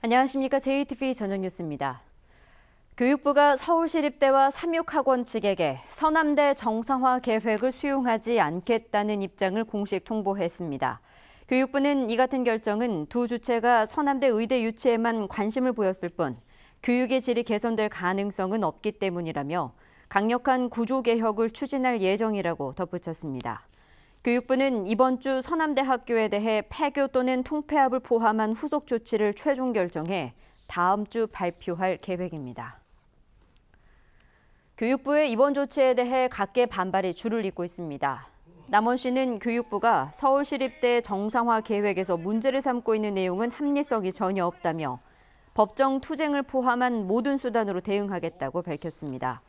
안녕하십니까. JTV 저녁뉴스입니다. 교육부가 서울시립대와 삼육학원 측에게 서남대 정상화 계획을 수용하지 않겠다는 입장을 공식 통보했습니다. 교육부는 이 같은 결정은 두 주체가 서남대 의대 유치에만 관심을 보였을 뿐 교육의 질이 개선될 가능성은 없기 때문이라며 강력한 구조개혁을 추진할 예정이라고 덧붙였습니다. 교육부는 이번 주 서남대 학교에 대해 폐교 또는 통폐합을 포함한 후속 조치를 최종 결정해 다음 주 발표할 계획입니다. 교육부의 이번 조치에 대해 각계 반발이 줄을 잇고 있습니다. 남원시는 교육부가 서울시립대 정상화 계획에서 문제를 삼고 있는 내용은 합리성이 전혀 없다며 법정 투쟁을 포함한 모든 수단으로 대응하겠다고 밝혔습니다.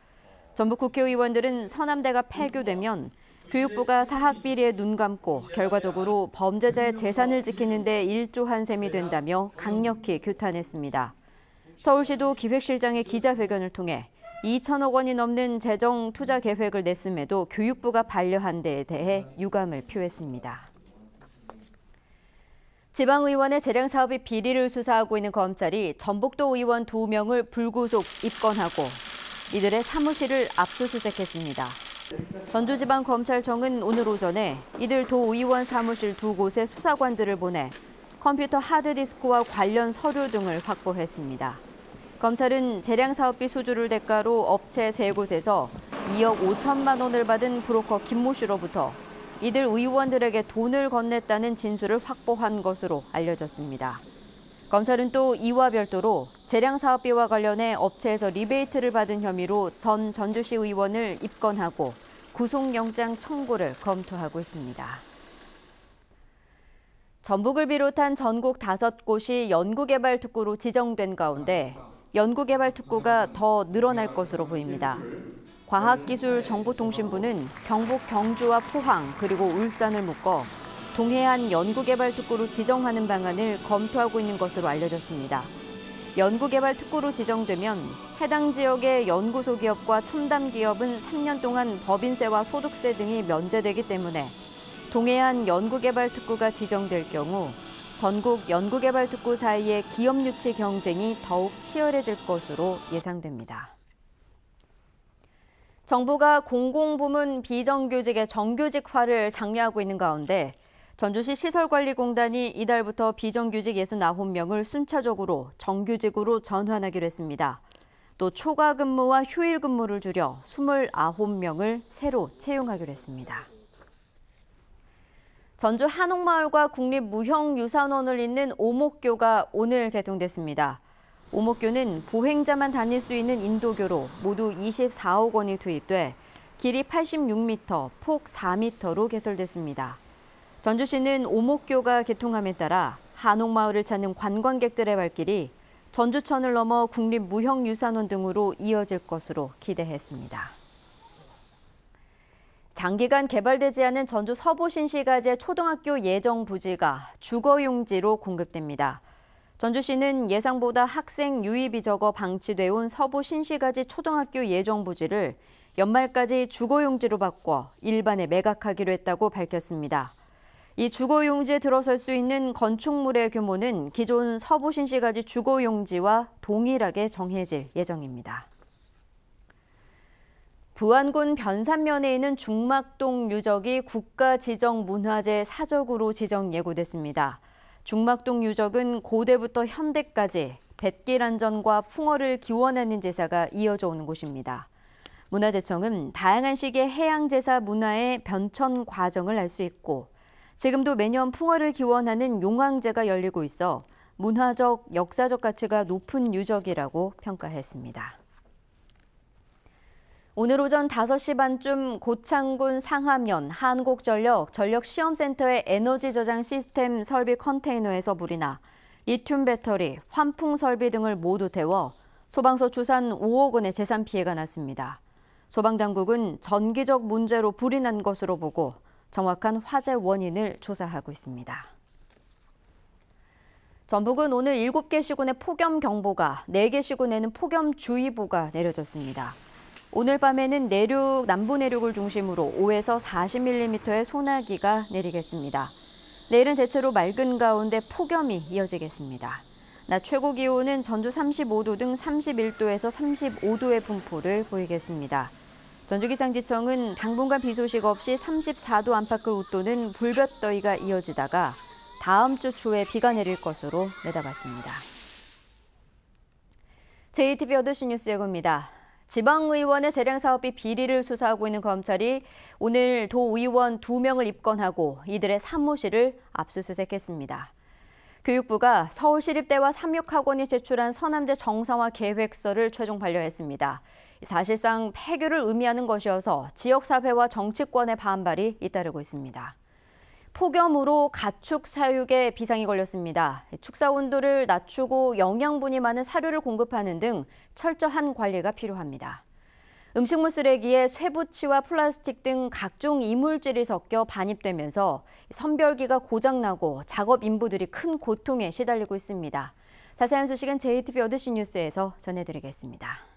전북 국회의원들은 서남대가 폐교되면 교육부가 사학 비리에 눈 감고 결과적으로 범죄자의 재산을 지키는 데 일조한 셈이 된다며 강력히 규탄했습니다. 서울시도 기획실장의 기자회견을 통해 2천억 원이 넘는 재정 투자 계획을 냈음에도 교육부가 반려한 데에 대해 유감을 표했습니다. 지방의원의 재량 사업의 비리를 수사하고 있는 검찰이 전북도 의원 2명을 불구속 입건하고 이들의 사무실을 압수수색했습니다. 전주지방검찰청은 오늘 오전에 이들 도의원 사무실 두 곳에 수사관들을 보내 컴퓨터 하드디스크와 관련 서류 등을 확보했습니다. 검찰은 재량 사업비 수주를 대가로 업체 3곳에서 2억 5천만 원을 받은 브로커 김모 씨로부터 이들 의원들에게 돈을 건넸다는 진술을 확보한 것으로 알려졌습니다. 검찰은 또 이와 별도로 재량 사업비와 관련해 업체에서 리베이트를 받은 혐의로 전 전주시 의원을 입건하고 구속영장 청구를 검토하고 있습니다. 전북을 비롯한 전국 5곳이 연구개발특구로 지정된 가운데 연구개발특구가 더 늘어날 것으로 보입니다. 과학기술정보통신부는 경북 경주와 포항 그리고 울산을 묶어 동해안 연구개발특구로 지정하는 방안을 검토하고 있는 것으로 알려졌습니다. 연구개발특구로 지정되면 해당 지역의 연구소 기업과 첨단 기업은 3년 동안 법인세와 소득세 등이 면제되기 때문에 동해안 연구개발특구가 지정될 경우 전국 연구개발특구 사이의 기업 유치 경쟁이 더욱 치열해질 것으로 예상됩니다. 정부가 공공부문 비정규직의 정규직화를 장려하고 있는 가운데 전주시 시설관리공단이 이달부터 비정규직 69명을 순차적으로 정규직으로 전환하기로 했습니다. 또 초과 근무와 휴일 근무를 줄여 29명을 새로 채용하기로 했습니다. 전주 한옥마을과 국립무형유산원을 잇는 오목교가 오늘 개통됐습니다. 오목교는 보행자만 다닐 수 있는 인도교로 모두 24억 원이 투입돼 길이 86m, 폭 4m로 개설됐습니다. 전주시는 오목교가 개통함에 따라 한옥마을을 찾는 관광객들의 발길이 전주천을 넘어 국립무형유산원 등으로 이어질 것으로 기대했습니다. 장기간 개발되지 않은 전주 서부신시가지의 초등학교 예정 부지가 주거용지로 공급됩니다. 전주시는 예상보다 학생 유입이 적어 방치돼 온 서부신시가지 초등학교 예정 부지를 연말까지 주거용지로 바꿔 일반에 매각하기로 했다고 밝혔습니다. 이 주거용지에 들어설 수 있는 건축물의 규모는 기존 서부신시가지 주거용지와 동일하게 정해질 예정입니다. 부안군 변산면에 있는 중막동 유적이 국가지정문화재 사적으로 지정 예고됐습니다. 중막동 유적은 고대부터 현대까지 뱃길안전과 풍어를 기원하는 제사가 이어져 오는 곳입니다. 문화재청은 다양한 시기의 해양제사 문화의 변천 과정을 알 수 있고 지금도 매년 풍어를 기원하는 용왕제가 열리고 있어 문화적, 역사적 가치가 높은 유적이라고 평가했습니다. 오늘 오전 5시 반쯤 고창군 상하면 한국전력 전력시험센터의 에너지 저장 시스템 설비 컨테이너에서 불이 나 리튬 배터리, 환풍 설비 등을 모두 태워 소방서 추산 5억 원의 재산 피해가 났습니다. 소방당국은 전기적 문제로 불이 난 것으로 보고 정확한 화재 원인을 조사하고 있습니다. 전북은 오늘 7개 시군에 폭염경보가, 4개 시군에는 폭염주의보가 내려졌습니다. 오늘 밤에는 남부 내륙을 중심으로 5에서 40mm의 소나기가 내리겠습니다. 내일은 대체로 맑은 가운데 폭염이 이어지겠습니다. 낮 최고 기온은 전주 35도 등 31도에서 35도의 분포를 보이겠습니다. 전주기상지청은 당분간 비 소식 없이 34도 안팎을 웃도는 불볕더위가 이어지다가 다음 주 초에 비가 내릴 것으로 내다봤습니다. JTBC 어드시 뉴스 예고입니다. 지방의원의 재량사업비 비리를 수사하고 있는 검찰이 오늘 도의원 2명을 입건하고 이들의 사무실을 압수수색했습니다. 교육부가 서울시립대와 삼육학원이 제출한 서남대 정상화 계획서를 최종 반려했습니다. 사실상 폐교를 의미하는 것이어서 지역사회와 정치권의 반발이 잇따르고 있습니다. 폭염으로 가축 사육에 비상이 걸렸습니다. 축사 온도를 낮추고 영양분이 많은 사료를 공급하는 등 철저한 관리가 필요합니다. 음식물 쓰레기에 쇠붙이와 플라스틱 등 각종 이물질이 섞여 반입되면서 선별기가 고장나고 작업 인부들이 큰 고통에 시달리고 있습니다. 자세한 소식은 JTBC 어드시 뉴스에서 전해드리겠습니다.